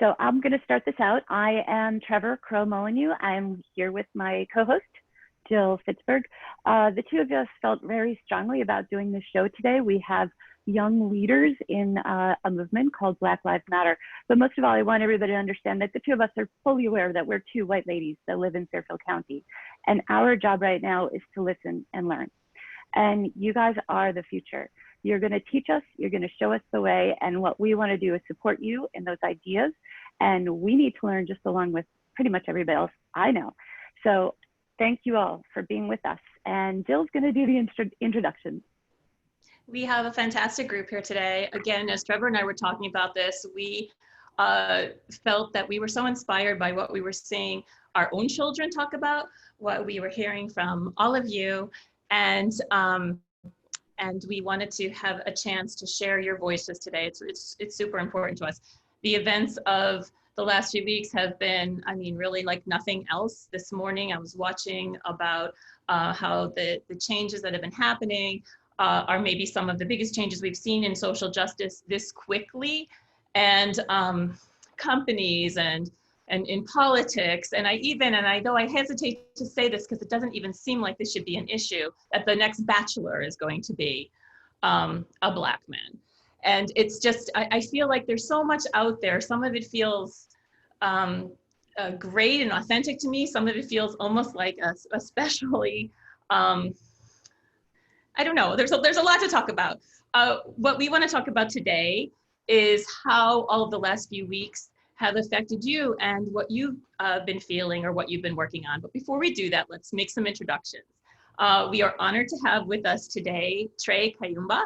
So I'm going to start this out. I am Trevor Crow-Molyneux. I'm here with my co-host, Jill Fitzberg. The two of us felt very strongly about doing this show today. We have young leaders in a movement called Black Lives Matter. But most of all, I want everybody to understand that the two of us are fully aware that we're two white ladies that live in Fairfield County. And our job right now is to listen and learn. And you guys are the future. You're going to teach us, you're going to show us the way, and what we want to do is support you in those ideas. And we need to learn just along with pretty much everybody else I know. So thank you all for being with us. And Jill's going to do the introductions. We have a fantastic group here today. Again, as Trevor and I were talking about this, we felt that we were so inspired by what we were seeing our own children talk about, what we were hearing from all of you, and we wanted to have a chance to share your voices today. It's super important to us. The events of the last few weeks have been, I mean, really like nothing else. This morning I was watching about how the changes that have been happening are maybe some of the biggest changes we've seen in social justice this quickly, and companies and in politics, and I though I hesitate to say this because it doesn't even seem like this should be an issue, that the next bachelor is going to be a Black man. And it's just, I feel like there's so much out there. Some of it feels great and authentic to me. Some of it feels almost like especially, I don't know, there's a lot to talk about. What we want to talk about today is how all of the last few weeks have affected you and what you've been feeling or what you've been working on. But before we do that, let's make some introductions. We are honored to have with us today Trey Kayumba,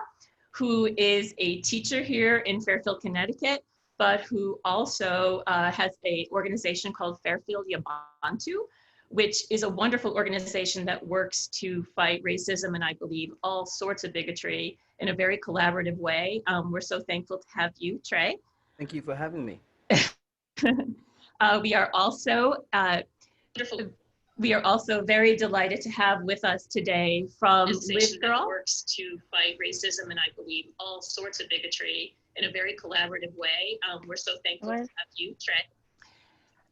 who is a teacher here in Fairfield, Connecticut, but who also has an organization called Fairfield Yabantu, which is a wonderful organization that works to fight racism and I believe all sorts of bigotry in a very collaborative way. We're so thankful to have you, Trey. Thank you for having me. We are also very delighted to have with us today from Live Girl, works to fight racism and I believe all sorts of bigotry in a very collaborative way. We're so thankful to have you, Trey.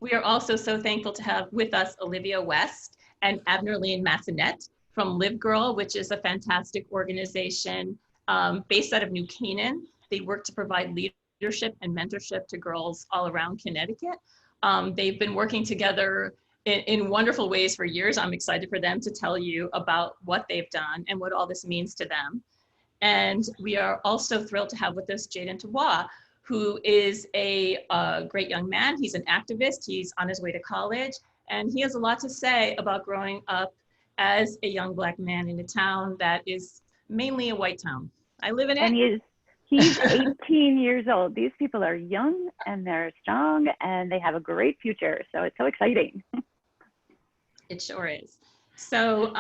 We are also so thankful to have with us Olivia West and Abnerline Massanet from Live Girl, which is a fantastic organization based out of New Canaan. They work to provide leadership and mentorship to girls all around Connecticut. They've been working together in wonderful ways for years. I'm excited for them to tell you about what they've done and what all this means to them. And we are also thrilled to have with us Jaden Tawa, who is a great young man. He's an activist, he's on his way to college, and he has a lot to say about growing up as a young Black man in a town that is mainly a white town. I live in it. And he's 18 years old. These people are young and they're strong and they have a great future. So it's so exciting. It sure is. So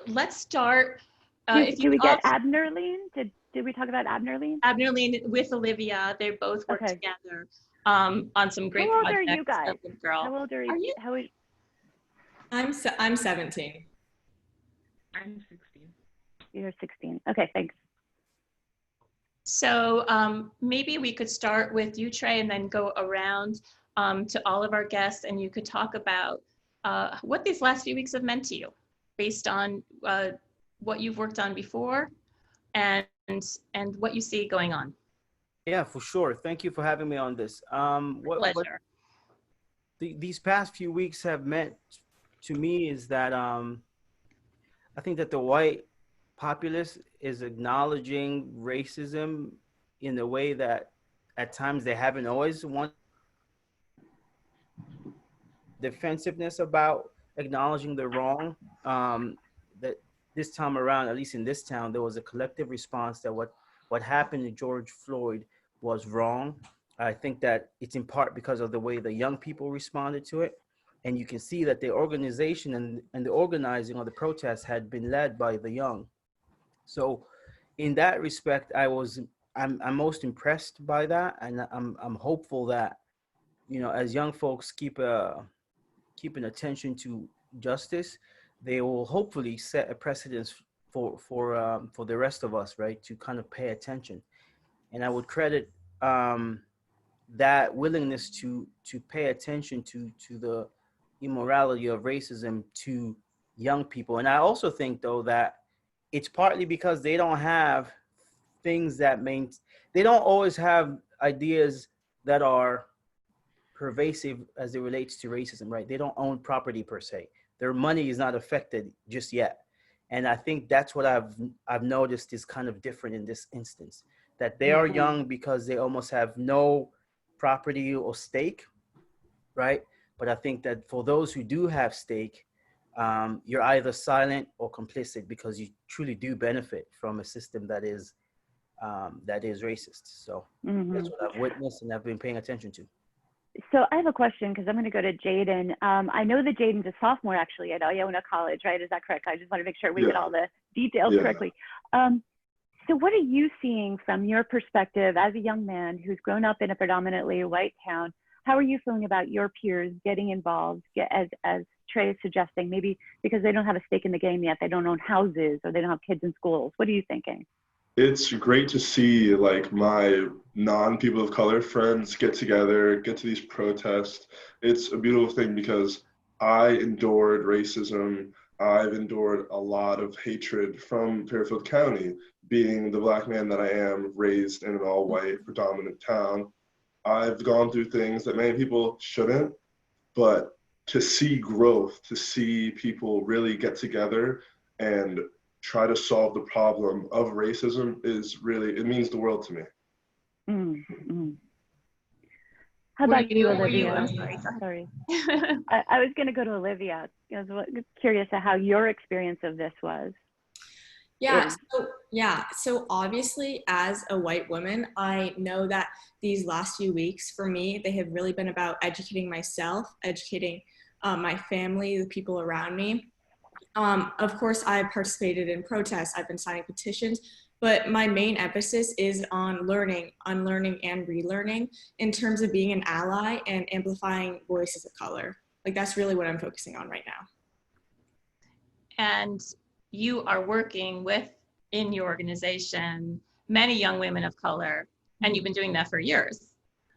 let's start. Do we get Abnerline? Did we talk about Abnerline? Abnerline with Olivia. They both work together on some great projects. How old are you guys? Girl. How old are you? I'm 17. I'm 16. You're 16. Okay, thanks. So maybe we could start with you, Trey, and then go around to all of our guests, and you could talk about what these last few weeks have meant to you based on what you've worked on before and what you see going on. Yeah, for sure. Thank you for having me on this. Pleasure. These past few weeks have meant to me is that I think that the white populace is acknowledging racism in a way that at times they haven't always wanted. Defensiveness about acknowledging the wrong, that this time around, at least in this town, there was a collective response that what happened to George Floyd was wrong. I think that it's in part because of the way the young people responded to it. And you can see that the organization and the organizing of the protests had been led by the young. So in that respect, I'm most impressed by that. And I'm hopeful that, you know, as young folks keep an attention to justice, they will hopefully set a precedence for the rest of us, right, to kind of pay attention. And I would credit that willingness to pay attention to the immorality of racism to young people. And I also think though that it's partly because they don't have things that they don't always have ideas that are pervasive as it relates to racism, right? They don't own property per se. Their money is not affected just yet. And I think that's what I've noticed is kind of different in this instance, that they are young because they almost have no property or stake, right? But I think that for those who do have stake, you're either silent or complicit because you truly do benefit from a system that is racist. So that's what I've witnessed and I've been paying attention to. So I have a question because I'm going to go to Jaden. I know that Jaden's a sophomore actually at Iona College, right? Is that correct? I just want to make sure we get all the details correctly. So what are you seeing from your perspective as a young man who's grown up in a predominantly white town? How are you feeling about your peers getting involved, as Trey is suggesting, maybe because they don't have a stake in the game yet, they don't own houses or they don't have kids in schools? What are you thinking? It's great to see like my non-people of color friends get together, get to these protests. It's a beautiful thing because I endured racism. I've endured a lot of hatred from Fairfield County, being the Black man that I am, raised in an all-white predominant town. I've gone through things that many people shouldn't, but to see growth, to see people really get together and try to solve the problem of racism is really, it means the world to me. How about you, Olivia? I'm sorry. I was going to go to Olivia. I was curious at how your experience of this was. So obviously as a white woman, I know that these last few weeks for me, they have really been about educating myself, educating my family, the people around me. Of course, I've participated in protests, I've been signing petitions, but my main emphasis is on learning, unlearning, and relearning in terms of being an ally and amplifying voices of color. Like that's really what I'm focusing on right now. And you are working with, in your organization, many young women of color, and you've been doing that for years.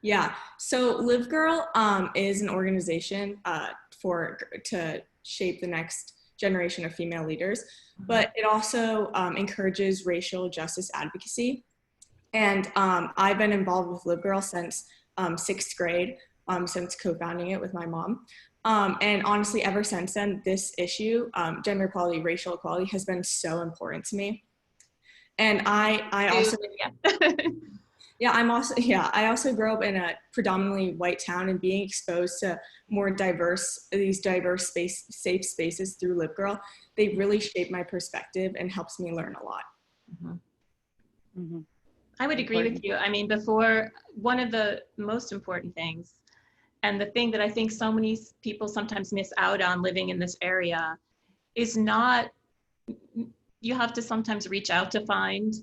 Yeah, so Live Girl is an organization to shape the next generation of female leaders, but it also encourages racial justice advocacy. And I've been involved with Live Girl since 6th grade, since co-founding it with my mom. And honestly, ever since then, this issue, gender equality, racial equality, has been so important to me. And I also, I also grew up in a predominantly white town, and being exposed to these diverse safe spaces through Live Girl, they really shape my perspective and helps me learn a lot. I would agree with you. I mean, before, one of the most important things, and the thing that I think so many people sometimes miss out on living in this area, is not, you have to sometimes reach out to find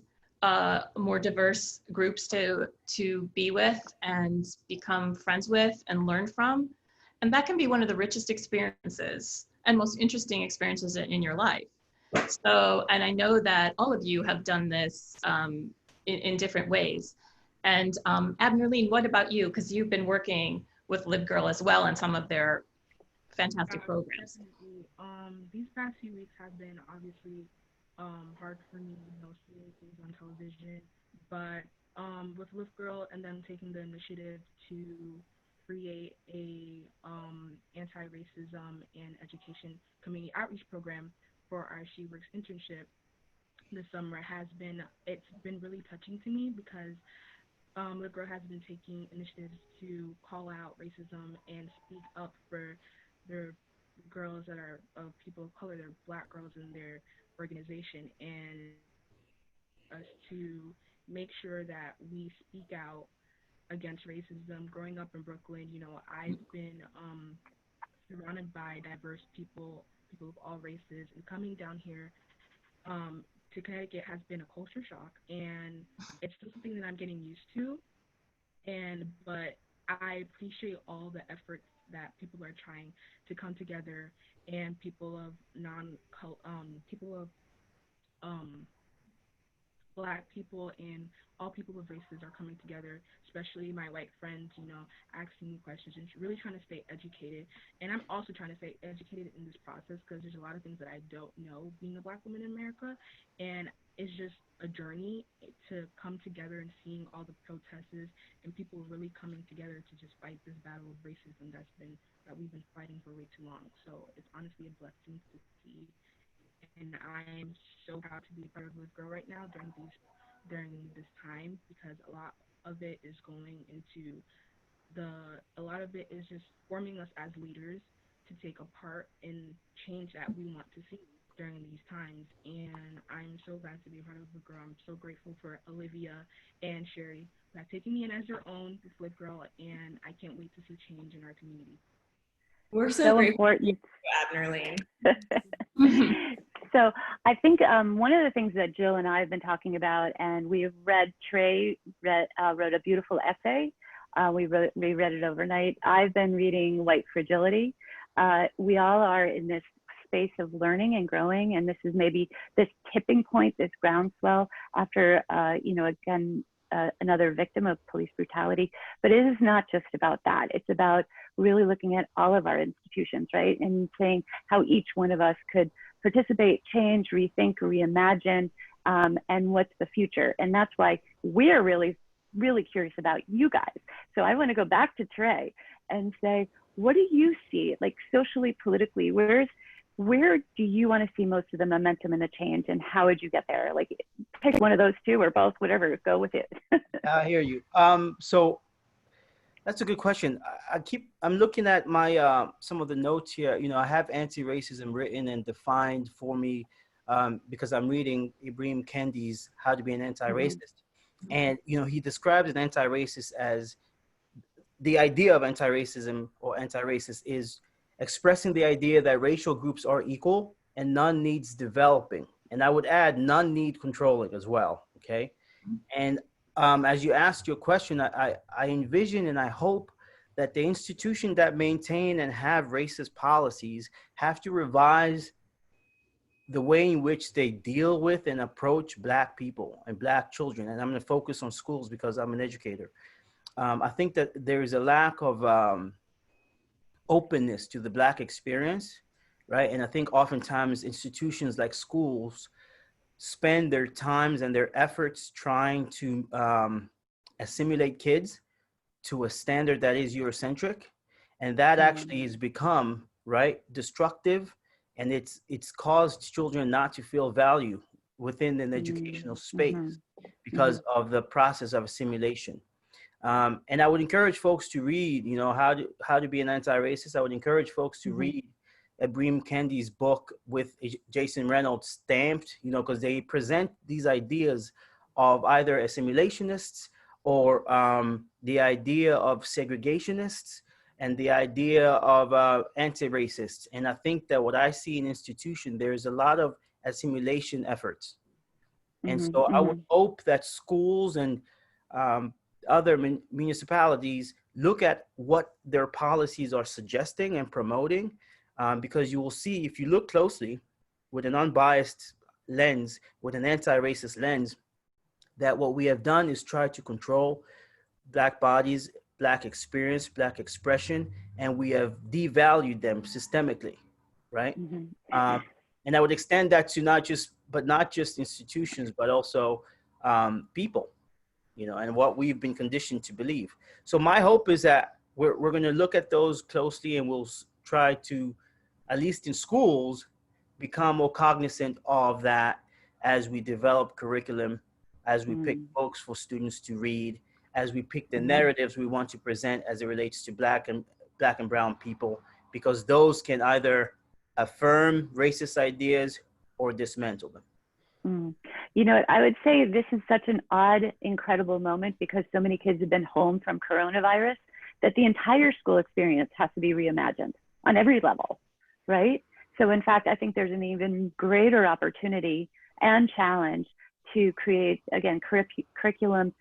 more diverse groups to be with and become friends with and learn from. And that can be one of the richest experiences and most interesting experiences in your life. So, and I know that all of you have done this in different ways. And Abnerline, what about you? Because you've been working with Live Girl as well in some of their fantastic programs. These past few weeks have been obviously hard for me, seeing things on television, but with Live Girl and them taking the initiative to create a anti-racism and education community outreach program for our She Works internship this summer it's been really touching to me because Live Girl has been taking initiatives to call out racism and speak up for their girls that are people of color, they're Black girls in their organization, and us to make sure that we speak out against racism. Growing up in Brooklyn, I've been surrounded by diverse people of all races, and coming down here to Connecticut has been a culture shock, and it's still something that I'm getting used to. But I appreciate all the efforts that people are trying to come together, and people of Black people and all people of races are coming together, especially my white friends, asking me questions and really trying to stay educated. And I'm also trying to stay educated in this process because there's a lot of things that I don't know being a Black woman in America. And it's just a journey to come together and seeing all the protests and people really coming together to just fight this battle of racism that we've been fighting for way too long. So it's honestly a blessing to see, and I'm so proud to be a part of Live Girl right now during this time because a lot of it is going into a lot of it is just forming us as leaders to take a part in change that we want to see during these times. And I'm so glad to be a part of Live Girl. I'm so grateful for Olivia and Sherry who have taken me in as their own with Live Girl, and I can't wait to see change in our community. We're so grateful important. for Abner Lane. So I think one of the things that Jill and I have been talking about, and we've read, Trey wrote a beautiful essay. We read it overnight. I've been reading White Fragility. We all are in this space of learning and growing, and this is maybe this tipping point, this groundswell after, again, another victim of police brutality. But it is not just about that. It's about really looking at all of our institutions, right? And saying how each one of us could participate, change, rethink, reimagine, and what's the future. And that's why we're really, really curious about you guys. So I want to go back to Trey and say, what do you see, like socially, politically, where do you want to see most of the momentum and the change, and how would you get there? Like, pick one of those two or both, whatever, go with it. I hear you. So that's a good question. I'm looking at my some of the notes here. I have anti-racism written and defined for me because I'm reading Ibram Kendi's How to Be an Anti-Racist. And, he describes an anti-racist as the idea of anti-racism or anti-racist is expressing the idea that racial groups are equal and none needs developing. And I would add none need controlling as well. Okay. And as you asked your question, I envision and I hope that the institution that maintain and have racist policies have to revise the way in which they deal with and approach Black people and Black children. And I'm going to focus on schools because I'm an educator. I think that there is a lack of openness to the Black experience, right? And I think oftentimes institutions like schools spend their times and their efforts trying to assimilate kids to a standard that is Eurocentric. And that actually has become, right, destructive. And it's caused children not to feel value within an educational space because of the process of assimilation. And I would encourage folks to read, how to be an anti-racist. I would encourage folks to read Ibram Kendi's book with Jason Reynolds stamped, because they present these ideas of either assimilationists or the idea of segregationists and the idea of anti-racists. And I think that what I see in institutions, there's a lot of assimilation efforts. And so I would hope that schools and other municipalities look at what their policies are suggesting and promoting, because you will see, if you look closely with an unbiased lens, with an anti-racist lens, that what we have done is try to control Black bodies, Black experience, Black expression, and we have devalued them systemically, right? And I would extend that to not just institutions, but also people, and what we've been conditioned to believe. So my hope is that we're going to look at those closely, and we'll try to, at least in schools, become more cognizant of that as we develop curriculum, as we pick books for students to read, as we pick the narratives we want to present as it relates to Black and brown people, because those can either affirm racist ideas or dismantle them. I would say this is such an odd, incredible moment because so many kids have been home from coronavirus that the entire school experience has to be reimagined on every level, right? So in fact, I think there's an even greater opportunity and challenge to create, again, curriculum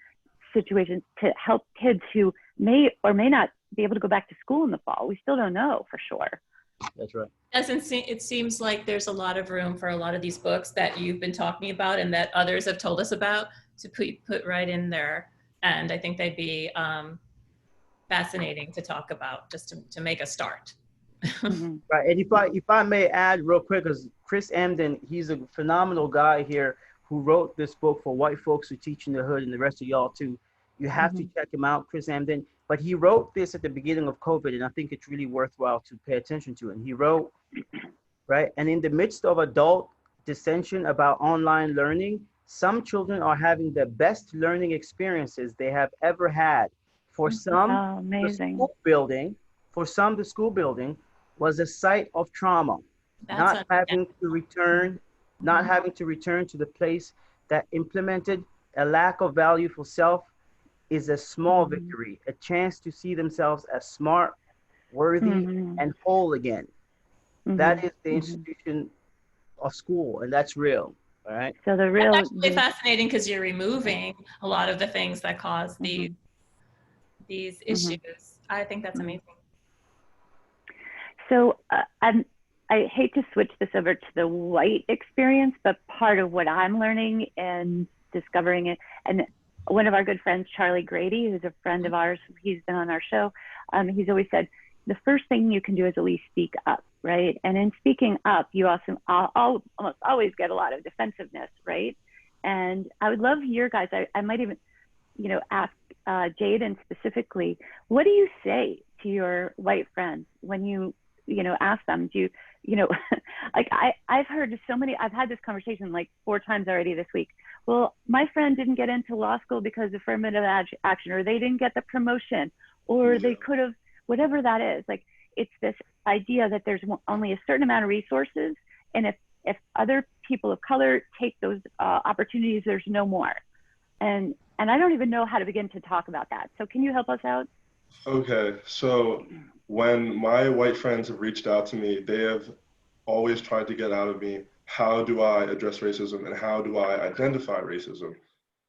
situations to help kids who may or may not be able to go back to school in the fall. We still don't know for sure. That's right. It seems like there's a lot of room for a lot of these books that you've been talking about and that others have told us about to put right in there. And I think they'd be fascinating to talk about just to make a start. Mm-hmm. Right. And if I may add real quick, because Chris Emden, he's a phenomenal guy here who wrote this book for white folks who teach in the hood and the rest of y'all too. You have to check him out, Chris Emden. But he wrote this at the beginning of COVID, and I think it's really worthwhile to pay attention to. And he wrote, right, and in the midst of adult dissension about online learning, some children are having the best learning experiences they have ever had. For some, amazing. the school building was a site of trauma. Not having to return to the place that implemented a lack of value for self is a small victory, a chance to see themselves as smart, worthy, and whole again. That is the institution of school, and that's real. All right. So that's actually fascinating because you're removing a lot of the things that cause these issues. I think that's amazing. So I hate to switch this over to the white experience, but part of what I'm learning and discovering it, and one of our good friends, Charlie Grady, who's a friend of ours, he's been on our show, he's always said, the first thing you can do is at least speak up, right? And in speaking up, you also almost always get a lot of defensiveness, right? And I would love your guys, I might even, ask Jaden specifically, what do you say to your white friends when you ask them? Do you, like I've heard so many, I've had this conversation like 4 times already this week. Well, my friend didn't get into law school because of affirmative action, or they didn't get the promotion, or they could have, whatever that is. Like, it's this idea that there's only a certain amount of resources, and if other people of color take those opportunities, there's no more. And I don't even know how to begin to talk about that. So can you help us out? Okay, so when my white friends have reached out to me, they have always tried to get out of me, how do I address racism and how do I identify racism?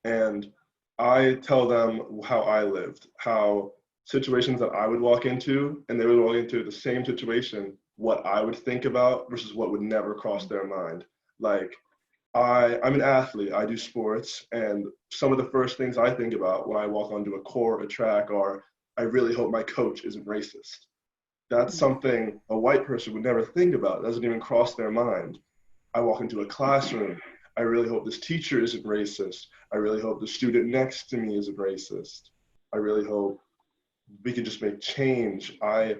And I tell them how I lived, how situations that I would walk into, and they would walk into the same situation, what I would think about versus what would never cross their mind. Like, I'm an athlete, I do sports, and some of the first things I think about when I walk onto a court, a track, are, I really hope my coach isn't racist. That's something a white person would never think about. It doesn't even cross their mind. I walk into a classroom, I really hope this teacher isn't racist. I really hope the student next to me isn't racist. I really hope we can just make change. I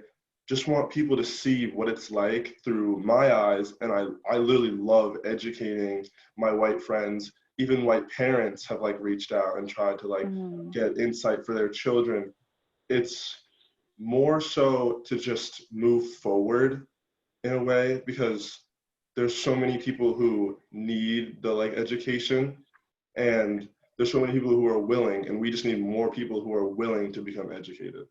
just want people to see what it's like through my eyes. And I literally love educating my white friends. Even white parents have like reached out and tried to like get insight for their children. It's more so to just move forward in a way, because there's so many people who need the like education, and there's so many people who are willing, and we just need more people who are willing to become educated.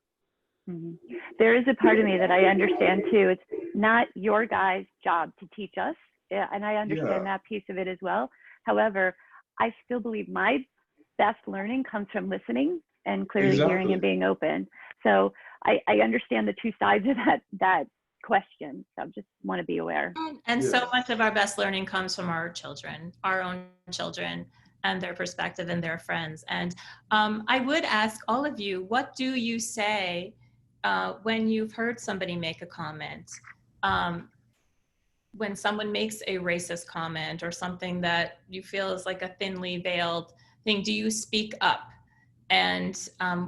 There is a part of me that I understand too. It's not your guys' job to teach us, and I understand that piece of it as well. However, I still believe my best learning comes from listening and clearly hearing and being open. So I understand the two sides of that question. So I just want to be aware. And so much of our best learning comes from our children, our own children, and their perspective and their friends. And I would ask all of you, what do you say when you've heard somebody make a comment? When someone makes a racist comment or something that you feel is like a thinly veiled thing, do you speak up? And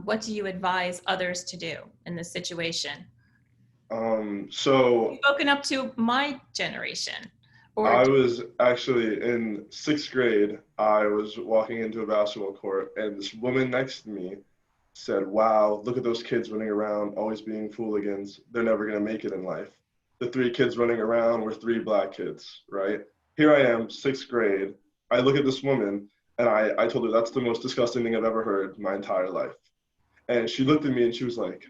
what do you advise others to do in this situation? So you've spoken up to my generation. I was actually in 6th grade, I was walking into a basketball court, and this woman next to me said, wow, look at those kids running around, always being hooligans. They're never going to make it in life. The 3 kids running around were 3 black kids, right? Here I am, 6th grade. I look at this woman, and I told her, that's the most disgusting thing I've ever heard in my entire life. And she looked at me and she was like,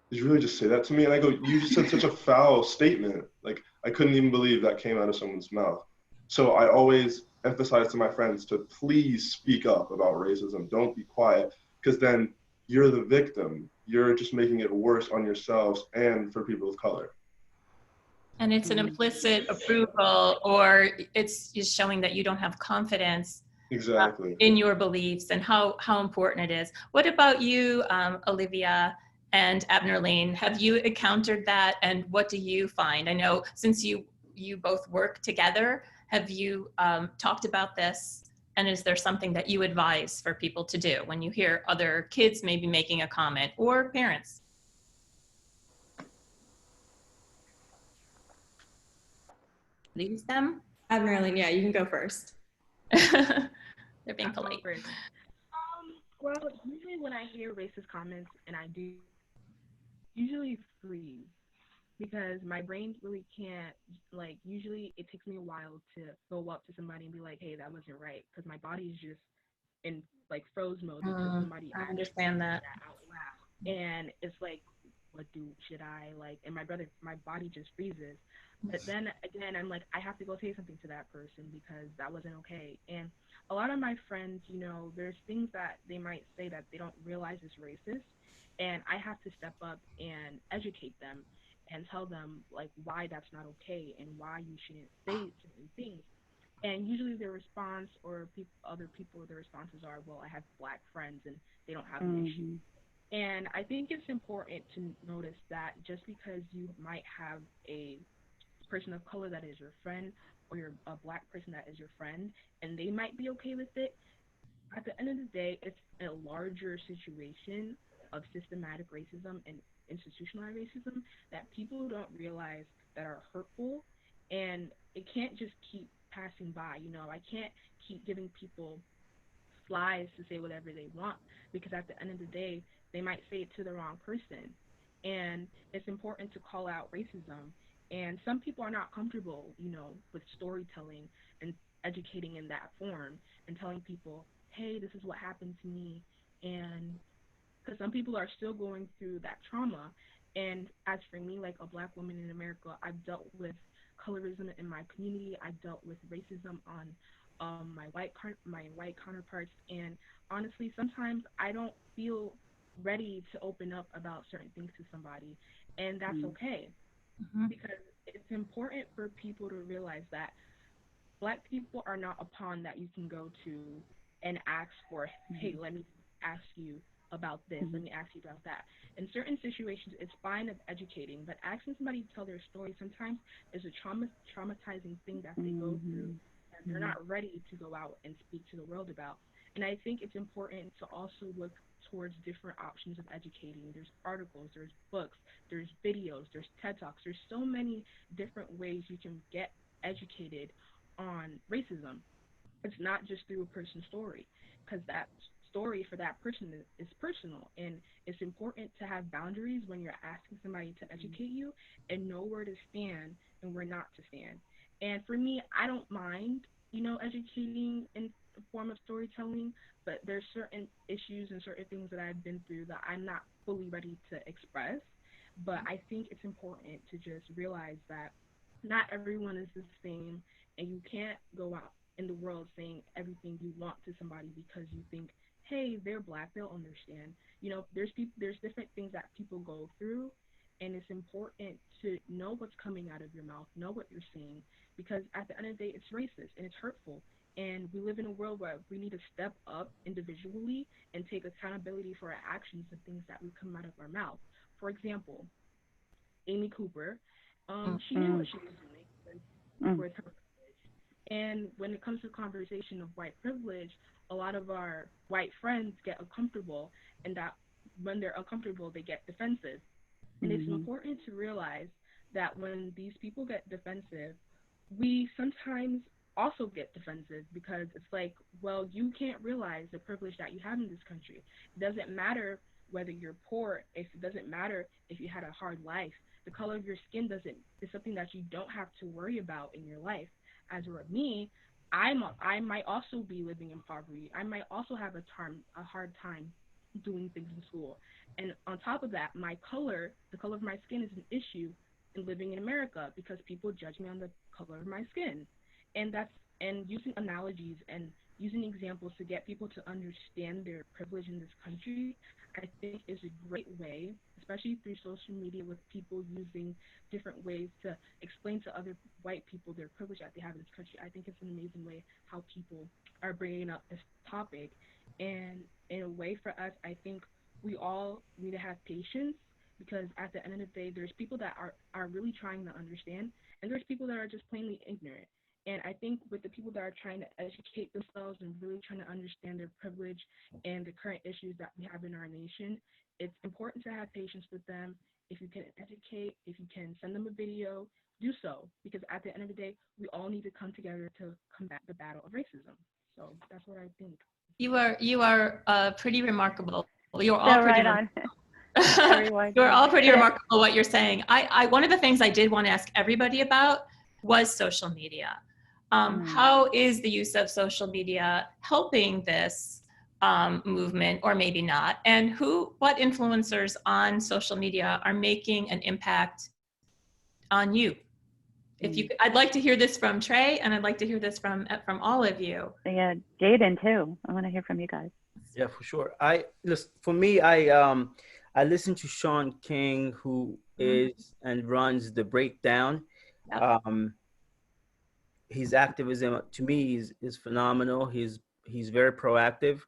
did you really just say that to me? And I go, you just said such a foul statement. Like, I couldn't even believe that came out of someone's mouth. So I always emphasize to my friends to please speak up about racism. Don't be quiet, because then you're the victim. You're just making it worse on yourselves and for people of color. And it's an implicit approval, or it's just showing that you don't have confidence Exactly. in your beliefs and how important it is. What about you, Olivia and Abnerline? Have you encountered that, and what do you find? I know since you both work together, have you talked about this? And is there something that you advise for people to do when you hear other kids maybe making a comment, or parents? Lose them? Admiralyn, yeah, you can go first. They're being I'll go polite. first. Well, usually when I hear racist comments, and I do usually freeze because my brain really can't, like, usually it takes me a while to go up to somebody and be like, hey, that wasn't right, because my body is just in like froze mode because somebody I actually understand said that. that out loud. And it's like, what do should I like? And my body just freezes. But then again, I'm like, I have to go say something to that person because that wasn't okay. And a lot of my friends, there's things that they might say that they don't realize is racist, and I have to step up and educate them and tell them like why that's not okay and why you shouldn't say certain things. And usually their response, or other people, their responses are, well, I have black friends and they don't have an issue. And I think it's important to notice that just because you might have a person of color that is your friend, or you're a black person that is your friend, and they might be okay with it, at the end of the day, it's a larger situation of systematic racism and institutionalized racism that people don't realize that are hurtful, and it can't just keep passing by. I can't keep giving people flies to say whatever they want, because at the end of the day, they might say it to the wrong person. And it's important to call out racism. And some people are not comfortable, with storytelling and educating in that form and telling people, hey, this is what happened to me. And because some people are still going through that trauma. And as for me, like a black woman in America, I've dealt with colorism in my community. I've dealt with racism on my white counterparts, and honestly, sometimes I don't feel ready to open up about certain things to somebody, and that's okay, Mhm. because it's important for people to realize that black people are not a pawn that you can go to and ask for, hey, let me ask you about this, let me ask you about that. In certain situations, it's fine of educating, but asking somebody to tell their story sometimes is a traumatizing thing that they go through, and they're not ready to go out and speak to the world about. And I think it's important to also look towards different options of educating. There's articles, there's books, there's videos, there's TED Talks. There's so many different ways you can get educated on racism. It's not just through a person's story, because that story for that person is personal, and it's important to have boundaries when you're asking somebody to educate you and know where to stand and where not to stand. And for me, I don't mind, educating in the form of storytelling, but there's certain issues and certain things that I've been through that I'm not fully ready to express. But I think it's important to just realize that not everyone is the same, and you can't go out in the world saying everything you want to somebody because you think, hey, they're black, they'll understand. There's different things that people go through, and it's important to know what's coming out of your mouth, know what you're saying, because at the end of the day, it's racist and it's hurtful. And we live in a world where we need to step up individually and take accountability for our actions and things that we come out of our mouth. For example, Amy Cooper, she knew what she was doing with her privilege. And when it comes to the conversation of white privilege, a lot of our white friends get uncomfortable, and that when they're uncomfortable, they get defensive. And it's important to realize that when these people get defensive, we sometimes also get defensive, because it's like, well, you can't realize the privilege that you have in this country. It doesn't matter whether you're poor, if it doesn't matter if you had a hard life. The color of your skin doesn't is something that you don't have to worry about in your life. As for me, I might also be living in poverty. I might also have a hard time doing things in school. And on top of that, the color of my skin is an issue in living in America, because people judge me on the color of my skin. And using analogies and using examples to get people to understand their privilege in this country, I think is a great way, especially through social media, with people using different ways to explain to other white people their privilege that they have in this country. I think it's an amazing way how people are bringing up this topic. And in a way, for us, I think we all need to have patience, because at the end of the day, there's people that are really trying to understand, and there's people that are just plainly ignorant. And I think with the people that are trying to educate themselves and really trying to understand their privilege and the current issues that we have in our nation, it's important to have patience with them. If you can educate, if you can send them a video, do so, because at the end of the day, we all need to come together to combat the battle of racism. So that's what I think. You are pretty remarkable. You're So all pretty right on. You're all pretty remarkable what you're saying. I one of the things I did want to ask everybody about was social media. How is the use of social media helping this movement, or maybe not? And what influencers on social media are making an impact on you? If you, I'd like to hear this from Trey, and I'd like to hear this from all of you. Yeah, Jaden too. I want to hear from you guys. Yeah, for sure. I listen to Sean King, who is and runs The Breakdown. Yep. His activism to me is phenomenal. He's very proactive.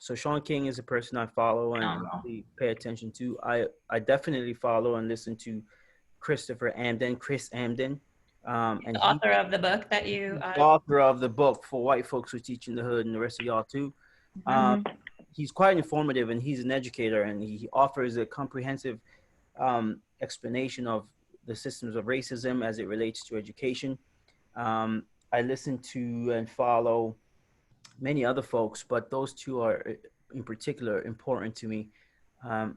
So Sean King is a person I follow and really pay attention to. I definitely follow and listen to Chris Amden. And the author of the book that you author of the book For White Folks Who Teach in the Hood, and the rest of y'all too. He's quite informative, and he's an educator, and he offers a comprehensive explanation of the systems of racism as it relates to education. I listen to and follow many other folks, but those two are in particular important to me.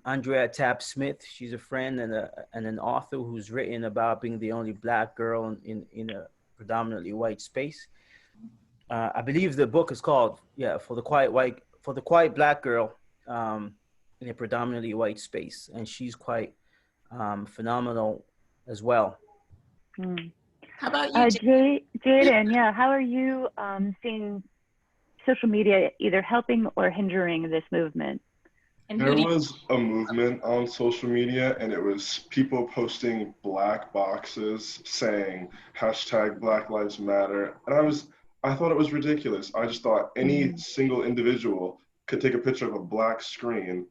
Andrea Tapp Smith, she's a friend and an author who's written about being the only Black girl in a predominantly white space. I believe the book is called For the Quiet Black Girl in a predominantly white space, and she's quite phenomenal as well. How about you, Jaden? Yeah, how are you seeing social media either helping or hindering this movement? And there was a movement on social media, and it was people posting black boxes saying hashtag Black Lives Matter. And I thought it was ridiculous. I just thought any single individual could take a picture of a black screen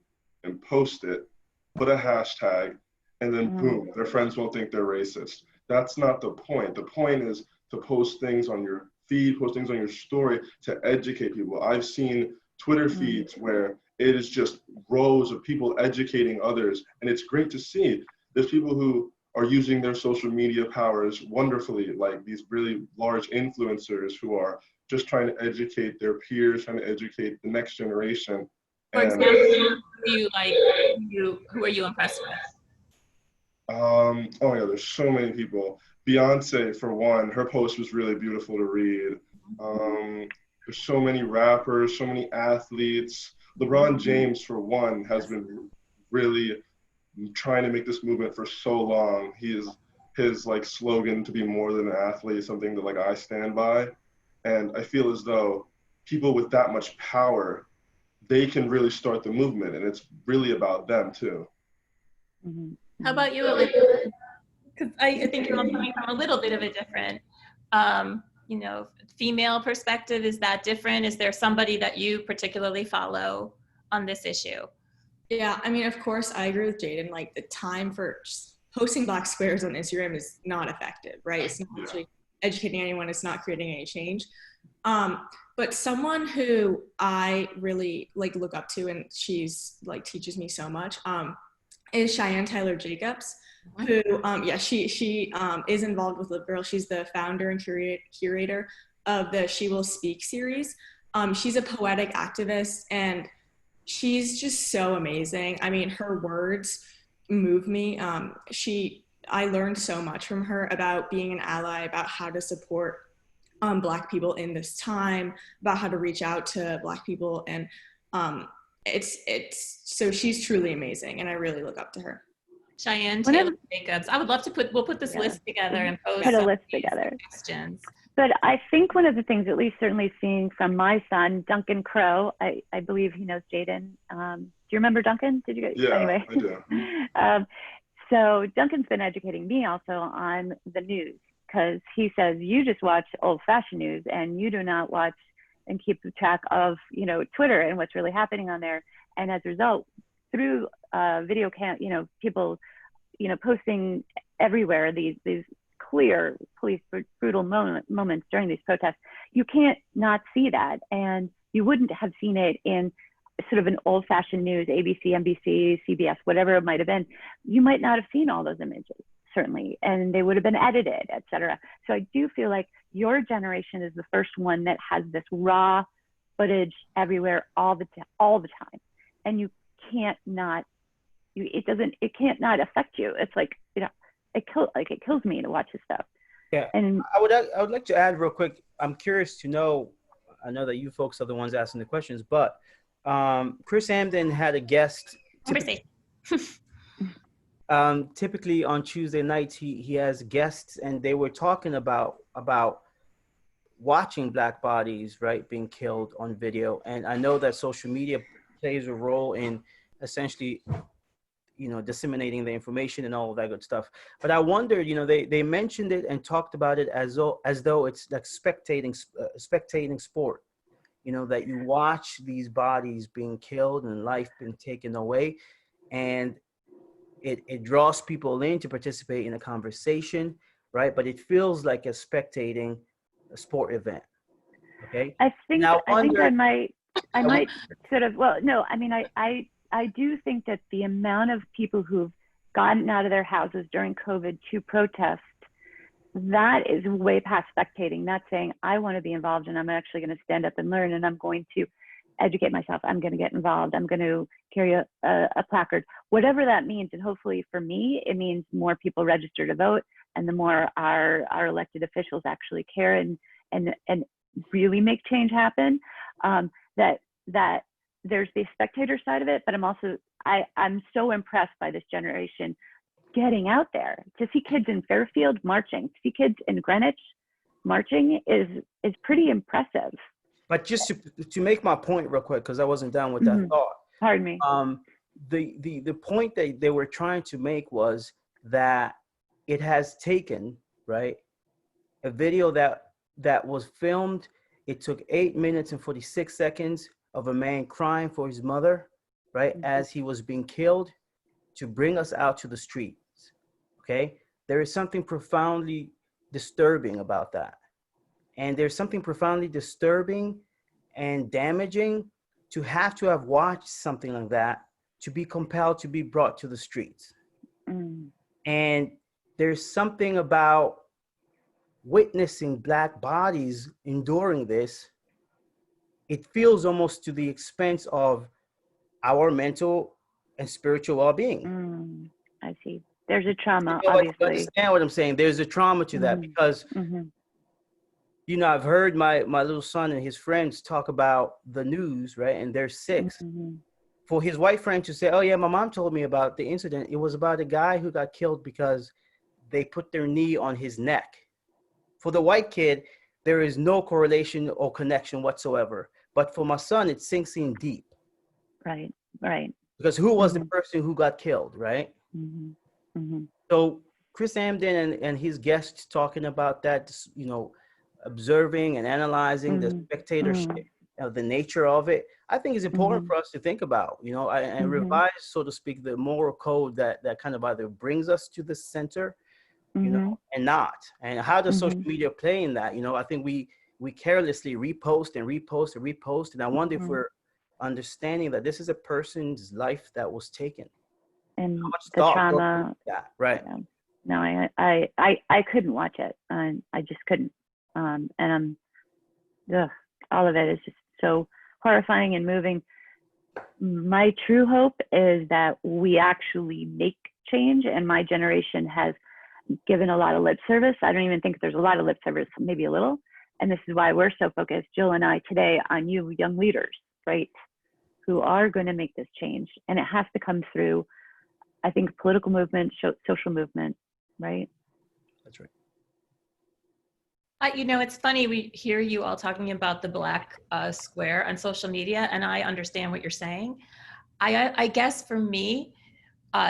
and post it, put a hashtag, and then boom, their friends won't think they're racist. That's not the point. The point is to post things on your feed, post things on your story to educate people. I've seen Twitter feeds where it is just rows of people educating others, and it's great to see. There's people who are using their social media powers wonderfully, like these really large influencers who are just trying to educate their peers, trying to educate the next generation. For example, who are you impressed with? Oh yeah, there's so many people. Beyonce, for one, her post was really beautiful to read. There's so many rappers, so many athletes. LeBron James, for one, has been really trying to make this movement for so long. His like slogan to be more than an athlete, something that like I stand by. And I feel as though people with that much power, they can really start the movement, and it's really about them too. How about you, Olivia? Because I think you're all coming from a little bit of a different, female perspective. Is that different? Is there somebody that you particularly follow on this issue? Yeah, I mean, of course, I agree with Jaden. Like, the time for posting black squares on Instagram is not effective, right? It's not actually educating anyone. It's not creating any change. But someone who I really look up to, and she's teaches me so much, is Cheyenne Tyler Jacobs, who she is involved with Live Girl. She's the founder and curator of the She Will Speak series. She's a poetic activist, and she's just so amazing. I mean, her words move me. I learned so much from her about being an ally, about how to support Black people in this time, about how to reach out to Black people, and so she's truly amazing, and I really look up to her. Cheyenne One of- Taylor Jacobs. I would love to we'll put this Yeah. list together and post Put a some of list these together. questions. But I think one of the things, at least certainly seeing from my son, Duncan Crow, I believe he knows Jaden. Do you remember Duncan? Did you get, Yeah, anyway? I do. So Duncan's been educating me also on the news, because he says, you just watch old fashioned news and you do not watch and keep track of, Twitter and what's really happening on there. And as a result, through video people, posting everywhere these clear police brutal moments during these protests, you can't not see that. And you wouldn't have seen it in sort of an old-fashioned news, ABC, NBC, CBS, whatever it might have been. You might not have seen all those images, certainly, and they would have been edited, et cetera. So I do feel like your generation is the first one that has this raw footage everywhere all the time, and you can't not. It can't not affect you. It's like, it kills me to watch this stuff. Yeah, and I would like to add real quick. I'm curious to know. I know that you folks are the ones asking the questions, but Chris Amden had a guest. Typically on Tuesday nights, he has guests, and they were talking about watching Black bodies, right, being killed on video. And I know that social media plays a role in essentially, disseminating the information and all of that good stuff. But I wondered, they mentioned it and talked about it as though it's like spectating sport. That you watch these bodies being killed and life being taken away, and it draws people in to participate in a conversation, right? But it feels like spectating a sport event. Okay. I think now, I might sort of, well, no, I mean, I do think that the amount of people who've gotten out of their houses during COVID to protest, that is way past spectating, not saying I want to be involved and I'm actually going to stand up and learn and I'm going to educate myself. I'm going to get involved. I'm going to carry a placard, whatever that means. And hopefully for me, it means more people register to vote, and the more our elected officials actually care and really make change happen. That there's the spectator side of it, but I'm so impressed by this generation getting out there. To see kids in Fairfield marching, to see kids in Greenwich marching is pretty impressive. But just to make my point real quick, because I wasn't done with that thought. Pardon me. The point that they were trying to make was that it has taken, right, a video that was filmed. It took 8 minutes and 46 seconds of a man crying for his mother, right, as he was being killed, to bring us out to the streets. Okay, there is something profoundly disturbing about that. And there's something profoundly disturbing and damaging to have watched something like that to be compelled to be brought to the streets. And there's something about witnessing Black bodies enduring this. It feels almost to the expense of our mental and spiritual well-being. I see. There's a trauma, obviously. You understand what I'm saying? There's a trauma to that because I've heard my little son and his friends talk about the news, right? And they're 6. For his white friend to say, oh yeah, my mom told me about the incident. It was about a guy who got killed because they put their knee on his neck. For the white kid, there is no correlation or connection whatsoever. But for my son, it sinks in deep. Right. Because who was the person who got killed, right? So Chris Amden and his guests talking about that, observing and analyzing the spectatorship, the nature of it, I think is important for us to think about, and revise, so to speak, the moral code that kind of either brings us to the center, and not. And how does social media play in that? I think we carelessly repost. And I wonder if we're understanding that this is a person's life that was taken. And how much the thought trauma. That, right. No, I couldn't watch it. I just couldn't. And all of it is just so horrifying and moving. My true hope is that we actually make change, and my generation has given a lot of lip service. I don't even think there's a lot of lip service, maybe a little. And this is why we're so focused, Jill and I, today on you young leaders, right, who are going to make this change. And it has to come through I think political movement, social movement, right? That's right. You know, it's funny, we hear you all talking about the black square on social media, and I understand what you're saying. I guess for me,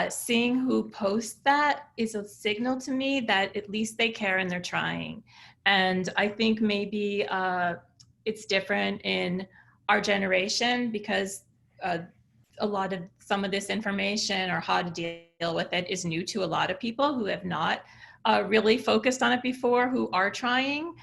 seeing who posts that is a signal to me that at least they care and they're trying. And I think maybe it's different in our generation because a lot of some of this information or how to deal with it is new to a lot of people who have not really focused on it before, who are trying.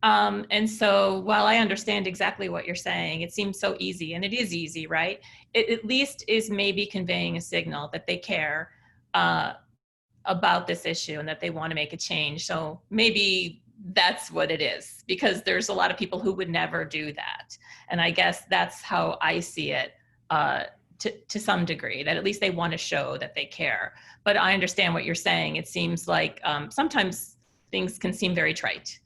And so while I understand exactly what you're saying, it seems so easy, and it is easy, right? It at least is maybe conveying a signal that they care about this issue and that they want to make a change. So maybe that's what it is, because there's a lot of people who would never do that. And I guess that's how I see it to some degree, that at least they want to show that they care. But I understand what you're saying. It seems like sometimes things can seem very trite.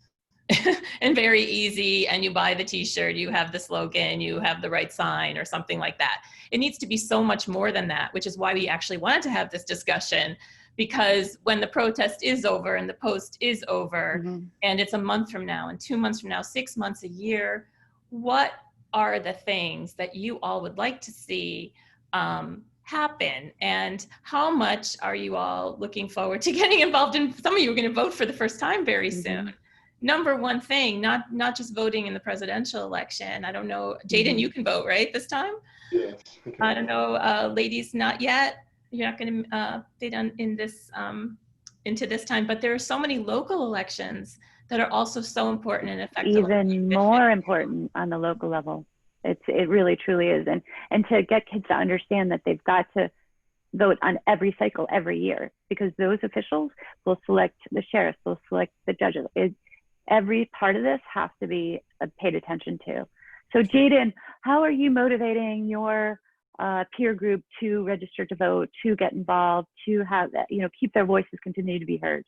And very easy, and you buy the t-shirt, you have the slogan, you have the right sign or something like that. It needs to be so much more than that, which is why we actually wanted to have this discussion, because when the protest is over and the post is over, and it's a month from now and 2 months from now, 6 months, a year, what are the things that you all would like to see happen, and how much are you all looking forward to getting involved in? Some of you are going to vote for the first time very soon. Number one thing, not just voting in the presidential election. I don't know, Jaden, you can vote, right, this time? Yes. I don't know, ladies, not yet. You're not going to fit on in this into this time, but there are so many local elections that are also so important and affect even more important on the local level. It really truly is, and to get kids to understand that they've got to vote on every cycle every year, because those officials will select the sheriffs, will select the judges. Every part of this has to be paid attention to. So Jaden, how are you motivating your peer group to register to vote, to get involved, to have, keep their voices continue to be heard?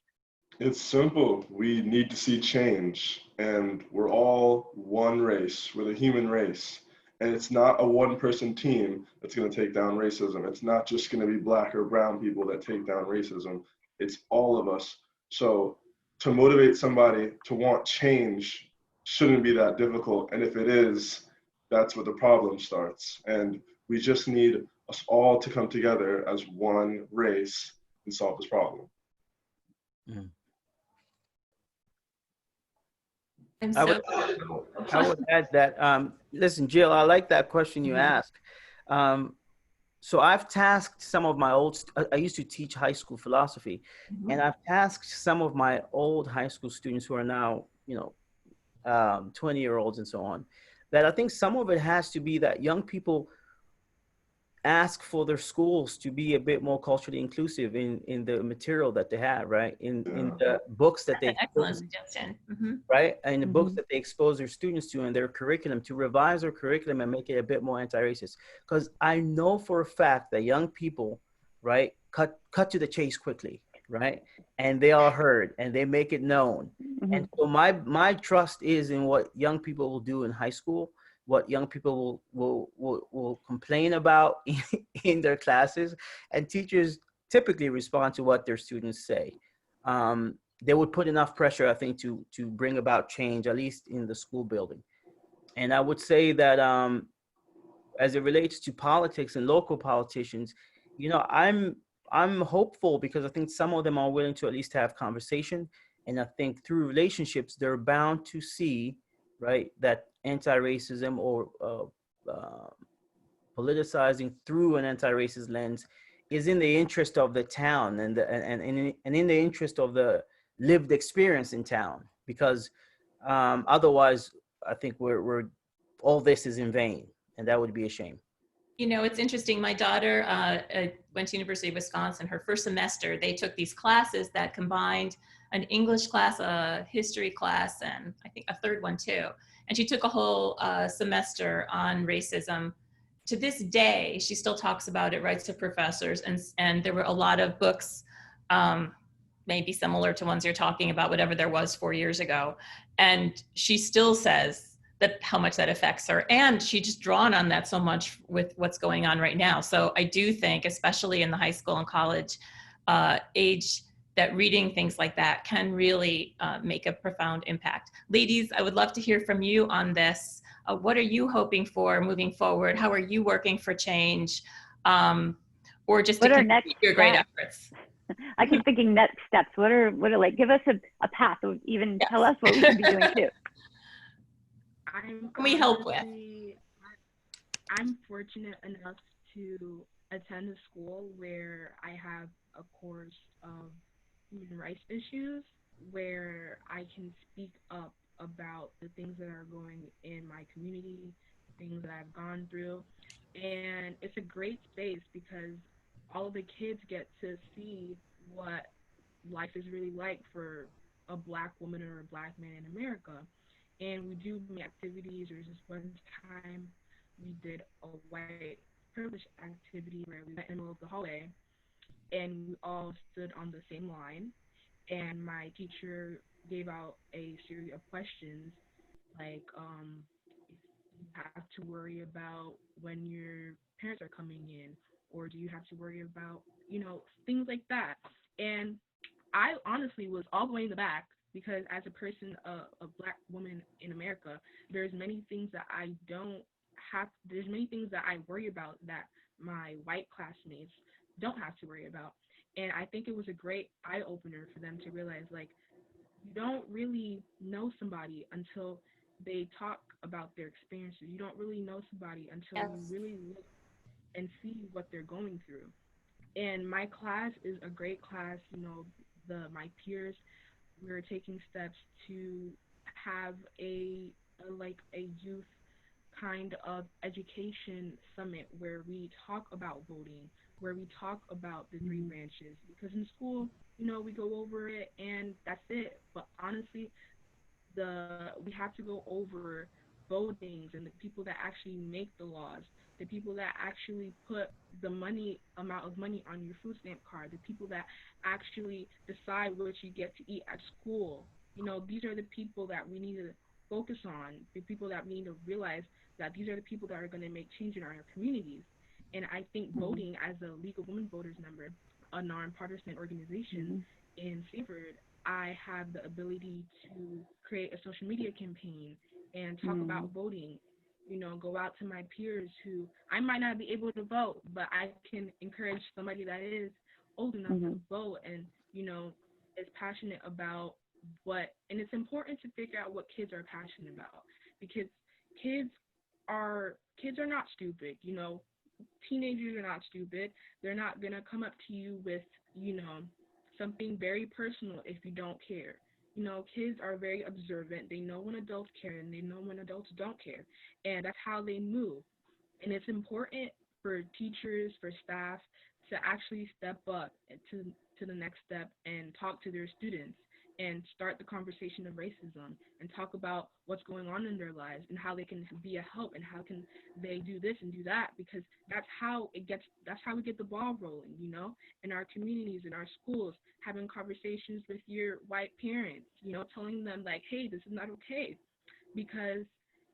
It's simple. We need to see change, and we're all one race. We're the human race. And it's not a one-person team that's going to take down racism. It's not just going to be black or brown people that take down racism. It's all of us. So to motivate somebody to want change shouldn't be that difficult. And if it is, that's where the problem starts. And we just need us all to come together as one race and solve this problem. I would add that, listen, Jill, I like that question you asked. So I've tasked some of my I used to teach high school philosophy, and I've tasked some of my old high school students who are now, 20-year-olds and so on, that I think some of it has to be that young people ask for their schools to be a bit more culturally inclusive in the material that they have, right? In the books that they excellent suggestion. Right? And the books that they expose their students to and their curriculum, to revise their curriculum and make it a bit more anti-racist. Because I know for a fact that young people, right, cut to the chase quickly, right? And they are heard and they make it known. And so my trust is in what young people will do in high school, what young people will complain about in their classes, and teachers typically respond to what their students say. They would put enough pressure, I think, to bring about change, at least in the school building. And I would say that as it relates to politics and local politicians, I'm hopeful, because I think some of them are willing to at least have conversation. And I think through relationships, they're bound to see, right, that anti-racism or politicizing through an anti-racist lens is in the interest of the town and in the interest of the lived experience in town, because otherwise I think we're all this is in vain, and that would be a shame. It's interesting. My daughter went to University of Wisconsin. Her first semester, they took these classes that combined an English class, a history class, and I think a third one too. And she took a whole semester on racism. To this day, she still talks about it, writes to professors, and there were a lot of books, maybe similar to ones you're talking about, whatever there was 4 years ago. And she still says how much that affects her. And she's just drawn on that so much with what's going on right now. So I do think, especially in the high school and college age, that reading things like that can really make a profound impact. Ladies, I would love to hear from you on this. What are you hoping for moving forward? How are you working for change? Or just to continue your great efforts? I keep thinking next steps. What are like, give us a path, or even tell us what we can be doing too. Can we help with? I'm fortunate enough to attend a school where I have a course of human rights issues, where I can speak up about the things that are going in my community, things that I've gone through. And it's a great space because all of the kids get to see what life is really like for a black woman or a black man in America. And we do many activities. There's this one time we did a white privilege activity where we went in the middle of the hallway and we all stood on the same line, and my teacher gave out a series of questions like, do you have to worry about when your parents are coming in, or do you have to worry about, things like that. And I honestly was all the way in the back because as a person, a black woman in America, there's many things that I don't there's many things that I worry about that my white classmates don't have to worry about. And I think it was a great eye opener for them to realize, like, you don't really know somebody until they talk about their experiences. You don't really know somebody until you really look and see what they're going through. And my class is a great class. My peers, we're taking steps to have a youth kind of education summit where we talk about voting, where we talk about the three branches. Because in school, we go over it and that's it. But honestly, we have to go over votings and the people that actually make the laws, the people that actually put the amount of money on your food stamp card, the people that actually decide what you get to eat at school. These are the people that we need to focus on, the people that we need to realize that these are the people that are going to make change in our communities. And I think voting, as a League of Women Voters member, a nonpartisan organization in Sanford, I have the ability to create a social media campaign and talk about voting. Go out to my peers who I might not be able to vote, but I can encourage somebody that is old enough to vote and, is passionate about and it's important to figure out what kids are passionate about, because kids kids are not stupid. Teenagers are not stupid. They're not going to come up to you with, something very personal if you don't care. Kids are very observant. They know when adults care and they know when adults don't care. And that's how they move. And it's important for teachers, for staff to actually step up to the next step and talk to their students and start the conversation of racism and talk about what's going on in their lives and how they can be a help and how can they do this and do that, because that's how we get the ball rolling, in our communities, in our schools, having conversations with your white parents, telling them like, hey, this is not okay, because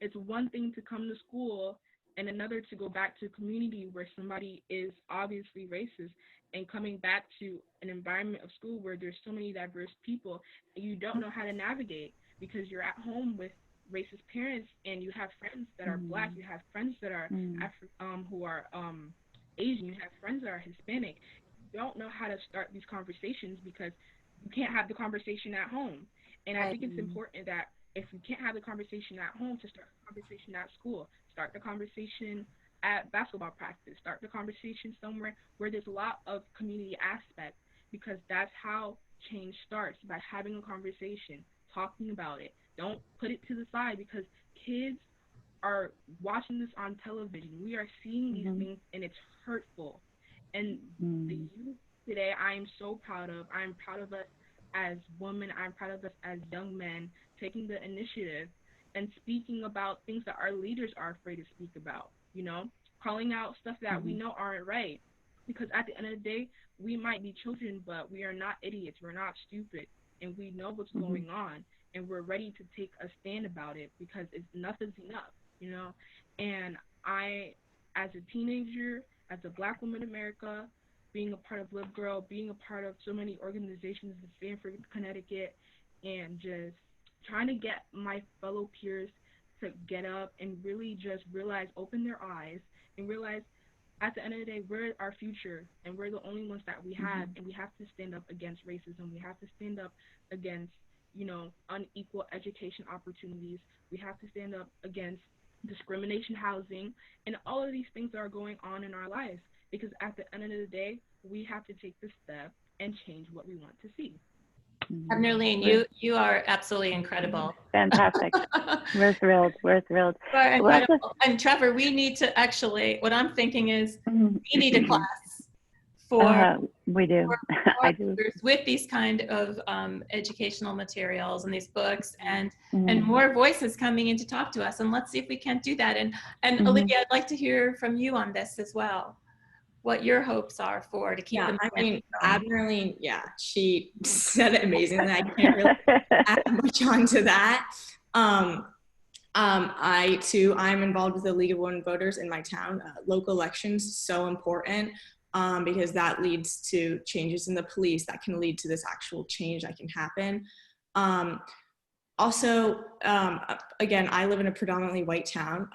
it's one thing to come to school and another to go back to a community where somebody is obviously racist, and coming back to an environment of school where there's so many diverse people and you don't know how to navigate because you're at home with racist parents and you have friends that are black, you have friends that are who are Asian, you have friends that are Hispanic. You don't know how to start these conversations because you can't have the conversation at home. And I think it's important that if you can't have the conversation at home, to start the conversation at school, start the conversation at basketball practice, start the conversation somewhere where there's a lot of community aspect, because that's how change starts, by having a conversation, talking about it. Don't put it to the side, because kids are watching this on television. We are seeing these things and it's hurtful. And the youth today, I am so proud of. I'm proud of us as women. I'm proud of us as young men taking the initiative and speaking about things that our leaders are afraid to speak about, calling out stuff that we know aren't right. Because at the end of the day, we might be children, but we are not idiots. We're not stupid. and we know what's Mm-hmm. going on, and we're ready to take a stand about it because enough is enough, you know. And I, as a teenager, as a Black woman in America, being a part of Live Girl, being a part of so many organizations in Stamford, Connecticut, and just trying to get my fellow peers to get up and really just realize, open their eyes, and realize at the end of the day, we're our future, and we're the only ones that we have, and we have to stand up against racism. We have to stand up against, you know, unequal education opportunities. We have to stand up against discrimination housing, and all of these things that are going on in our lives. Because at the end of the day, we have to take the step and change what we want to see. Nerlene, you are absolutely incredible. Fantastic. We're thrilled. We're thrilled. You are incredible. And Trevor, we need to actually, what I'm thinking is we need a class for, we do. for I do. with these kind of educational materials and these books and more voices coming in to talk to us. And let's see if we can't do that. And Olivia, I'd like to hear from you on this as well. What your hopes are to keep them. I mean, Admiralene, she said it amazingly. I can't really add much onto that. I too, I'm involved with the League of Women Voters in my town. Local elections, so important because that leads to changes in the police that can lead to this actual change that can happen. Also, again, I live in a predominantly white town.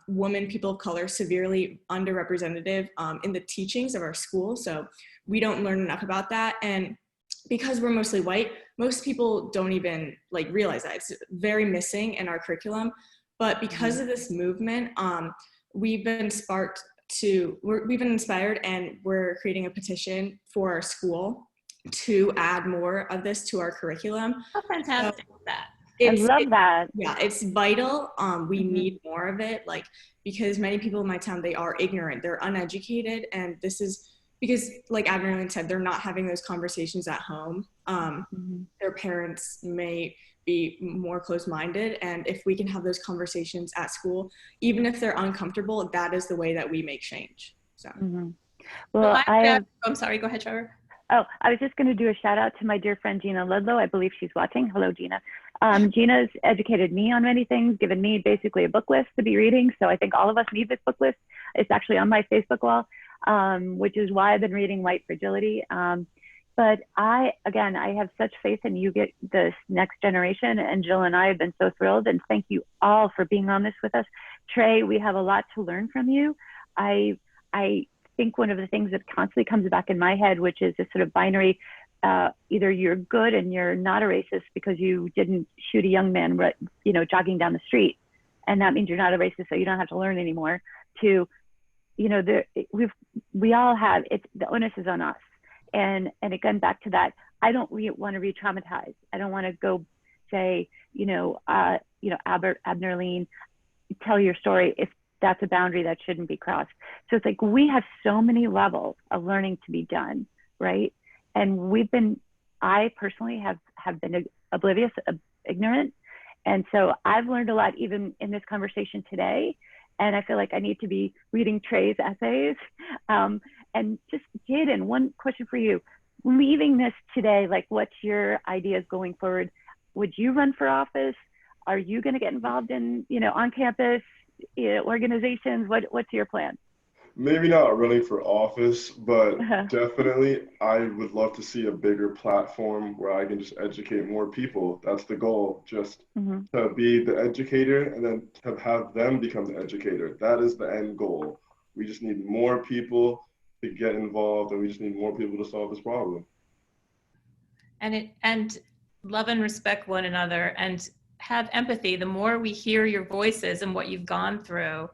Women, people of color, severely underrepresented in the teachings of our school. So we don't learn enough about that. And because we're mostly white, most people don't even realize that. It's very missing in our curriculum. But because of this movement, we've been inspired, and we're creating a petition for our school to add more of this to our curriculum. How fantastic is that? I love that. Yeah, it's vital. We need more of it, because many people in my town, they are ignorant, they're uneducated, and this is because, like Admiralene said, they're not having those conversations at home. Their parents may be more closed-minded, and if we can have those conversations at school, even if they're uncomfortable, that is the way that we make change. So, well, I'm sorry. Go ahead, Trevor. Oh, I was just going to do a shout out to my dear friend Gina Ludlow. I believe she's watching. Hello, Gina. Gina's educated me on many things, given me basically a book list to be reading. So I think all of us need this book list. It's actually on my Facebook wall, which is why I've been reading White Fragility. But I have such faith in you get this next generation, and Jill and I have been so thrilled, and thank you all for being on this with us. Trey, we have a lot to learn from you. I think one of the things that constantly comes back in my head, which is this sort of binary, either you're good and you're not a racist because you didn't shoot a young man, jogging down the street, and that means you're not a racist, so you don't have to learn anymore. To, we all have it. The onus is on us, and again back to that. I don't want to re-traumatize. I don't want to go say, Admiralene, tell your story if that's a boundary that shouldn't be crossed. So it's we have so many levels of learning to be done, right? And I personally have been oblivious, ignorant. And so I've learned a lot even in this conversation today. And I feel like I need to be reading Trey's essays. And just Jaden, one question for you. Leaving this today, what's your ideas going forward? Would you run for office? Are you going to get involved in, on campus organizations? What's your plan? Maybe not running for office, but definitely I would love to see a bigger platform where I can just educate more people. That's the goal, just to be the educator and then to have them become the educator. That is the end goal. We just need more people to get involved, and we just need more people to solve this problem. And love and respect one another and have empathy. The more we hear your voices and what you've gone through,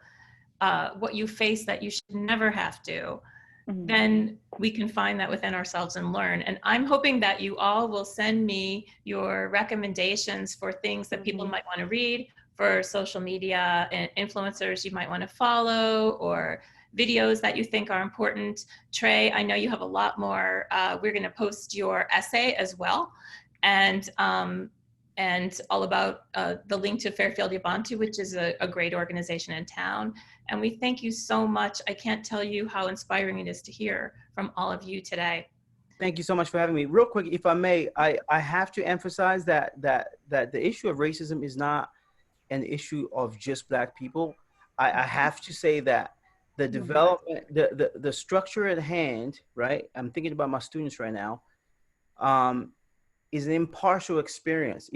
what you face that you should never have to, then we can find that within ourselves and learn. And I'm hoping that you all will send me your recommendations for things that people might want to read, for social media and influencers you might want to follow, or videos that you think are important. Trey, I know you have a lot more. We're going to post your essay as well. And all about the link to Fairfield Yabantu, which is a great organization in town. And we thank you so much. I can't tell you how inspiring it is to hear from all of you today. Thank you so much for having me. Real quick, if I may, I have to emphasize that the issue of racism is not an issue of just Black people. I have to say that the development, the structure at hand, right? I'm thinking about my students right now. Is an impartial experience.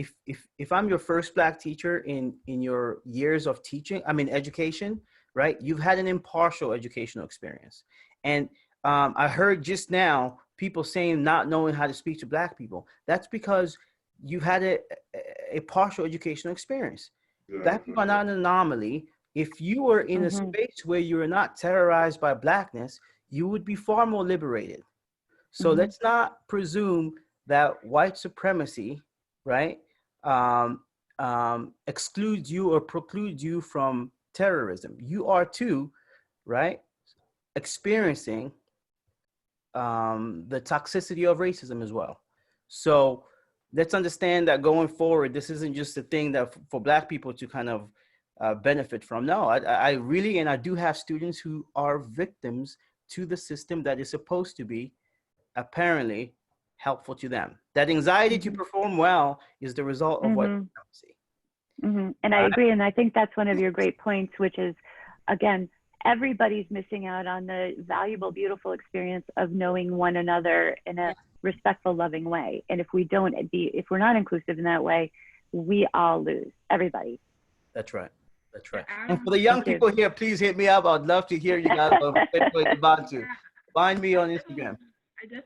If I'm your first Black teacher in your years of teaching, I mean education, right? You've had an impartial educational experience, and I heard just now people saying not knowing how to speak to Black people. That's because you had a partial educational experience. Yeah. Black people are not an anomaly. If you were in a space where you were not terrorized by Blackness, you would be far more liberated. So let's not presume that white supremacy, right, excludes you or precludes you from terrorism. You are too, right, experiencing the toxicity of racism as well. So let's understand that going forward, this isn't just a thing that for Black people to kind of benefit from. No, I really, and I do have students who are victims to the system that is supposed to be apparently helpful to them. That anxiety to perform well is the result of white supremacy. And I agree. And I think that's one of your great points, which is, again, everybody's missing out on the valuable, beautiful experience of knowing one another in a respectful, loving way. And if we're not inclusive in that way, we all lose, everybody. That's right. That's right. And for the young people here, please hit me up. I'd love to hear you guys about to. Find me on Instagram.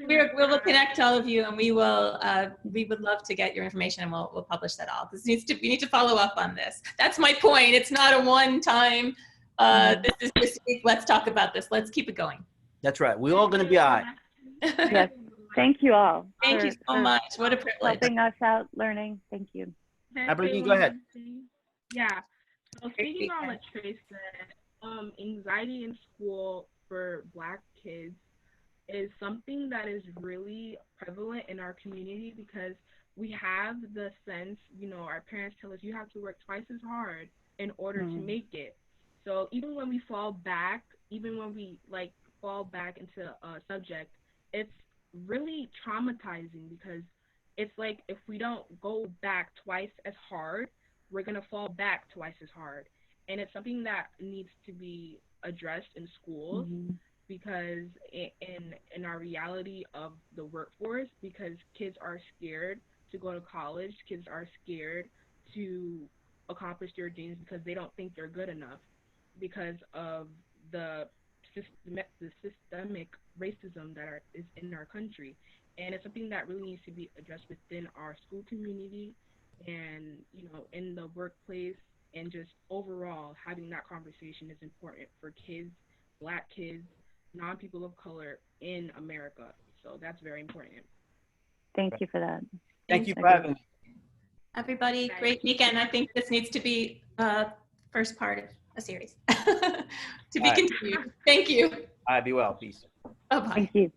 We will connect to all of you, and we would love to get your information, and we'll publish that all. We need to follow up on this. That's my point. It's not a one-time. This is this week. Let's talk about this. Let's keep it going. That's right. We're all going to be all right. Yes. Thank you all. Thank you so much. What a privilege. Helping us out, learning. Thank you. Aberline, go ahead. Yeah. So speaking on what Trey said, anxiety in school for Black kids is something that is really prevalent in our community because we have the sense, our parents tell us you have to work twice as hard in order to make it. So even when we fall back into a subject, it's really traumatizing because it's like if we don't go back twice as hard, we're going to fall back twice as hard. And it's something that needs to be addressed in schools. Because in our reality of the workforce, because kids are scared to go to college, kids are scared to accomplish their dreams because they don't think they're good enough because of the systemic racism that is in our country. And it's something that really needs to be addressed within our school community and, in the workplace, and just overall having that conversation is important for kids, Black kids, non-people of color in America. So that's very important. Thank you for that. Thank you for having me. Everybody, great weekend. I think this needs to be first part of a series to be continued. Thank you. All right, be well. Peace. Bye-bye. Thank you.